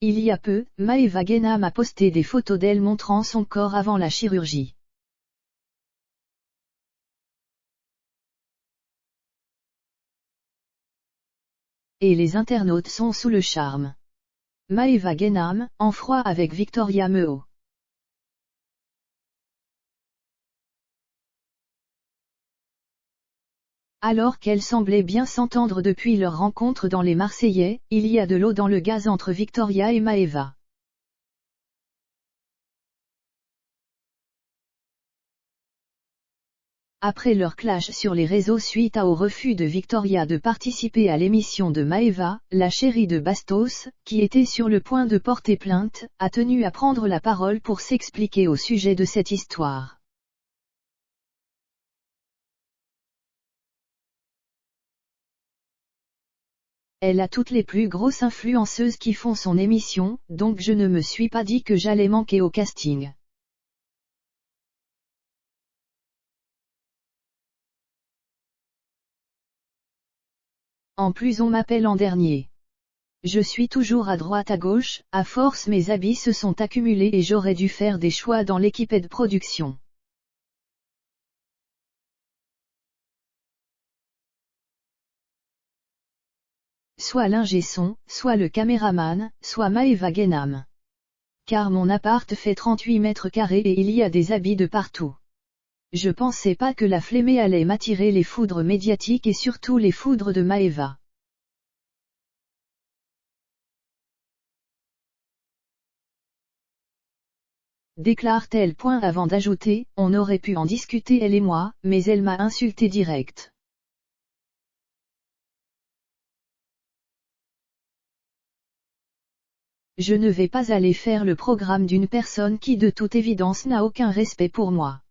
Il y a peu, Maeva Genam a posté des photos d'elle montrant son corps avant la chirurgie. Et les internautes sont sous le charme. Maeva Genam, en froid avec Victoria Meo. Alors qu'elles semblaient bien s'entendre depuis leur rencontre dans les Marseillais, il y a de l'eau dans le gaz entre Victoria et Maeva. Après leur clash sur les réseaux suite au refus de Victoria de participer à l'émission de Maeva, la chérie de Bastos, qui était sur le point de porter plainte, a tenu à prendre la parole pour s'expliquer au sujet de cette histoire. Elle a toutes les plus grosses influenceuses qui font son émission, donc je ne me suis pas dit que j'allais manquer au casting. En plus on m'appelle en dernier. Je suis toujours à droite à gauche, à force mes habits se sont accumulés et j'aurais dû faire des choix dans l'équipe de production. Soit l'ingé son, soit le caméraman, soit Maeva Genam. Car mon appart fait 38 mètres carrés et il y a des habits de partout. Je pensais pas que la flémée allait m'attirer les foudres médiatiques et surtout les foudres de Maeva. Déclare-t-elle avant d'ajouter, on aurait pu en discuter elle et moi, mais elle m'a insulté direct. Je ne vais pas aller faire le programme d'une personne qui de toute évidence n'a aucun respect pour moi.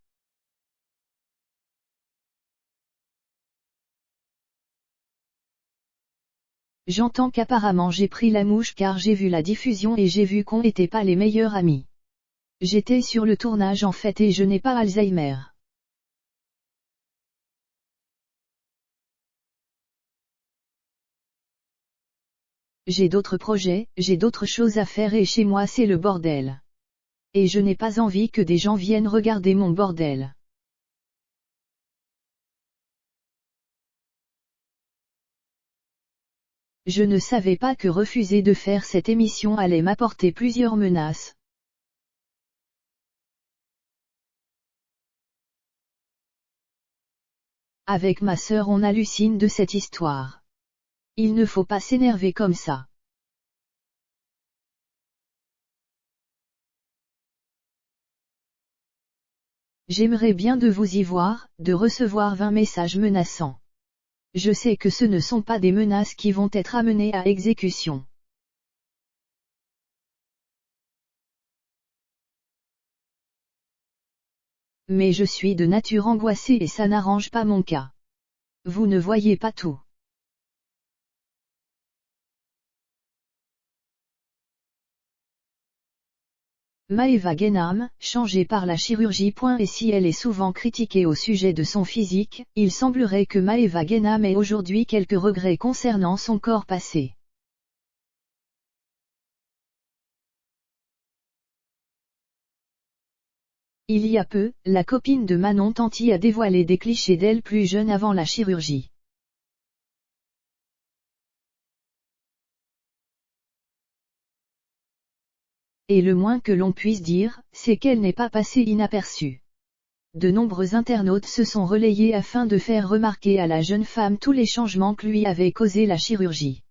J'entends qu'apparemment j'ai pris la mouche car j'ai vu la diffusion et j'ai vu qu'on n'était pas les meilleurs amis. J'étais sur le tournage en fait et je n'ai pas Alzheimer. J'ai d'autres projets, j'ai d'autres choses à faire et chez moi c'est le bordel. Et je n'ai pas envie que des gens viennent regarder mon bordel. Je ne savais pas que refuser de faire cette émission allait m'apporter plusieurs menaces. Avec ma sœur on hallucine de cette histoire. Il ne faut pas s'énerver comme ça. J'aimerais bien de vous y voir, de recevoir 20 messages menaçants. Je sais que ce ne sont pas des menaces qui vont être amenées à exécution. Mais je suis de nature angoissée et ça n'arrange pas mon cas. Vous ne voyez pas tout. Maeva Genam, changée par la chirurgie. Et si elle est souvent critiquée au sujet de son physique, il semblerait que Maeva Genam ait aujourd'hui quelques regrets concernant son corps passé. Il y a peu, la copine de Manon Tanti a dévoilé des clichés d'elle plus jeune avant la chirurgie. Et le moins que l'on puisse dire, c'est qu'elle n'est pas passée inaperçue. De nombreux internautes se sont relayés afin de faire remarquer à la jeune femme tous les changements que lui avait causé la chirurgie.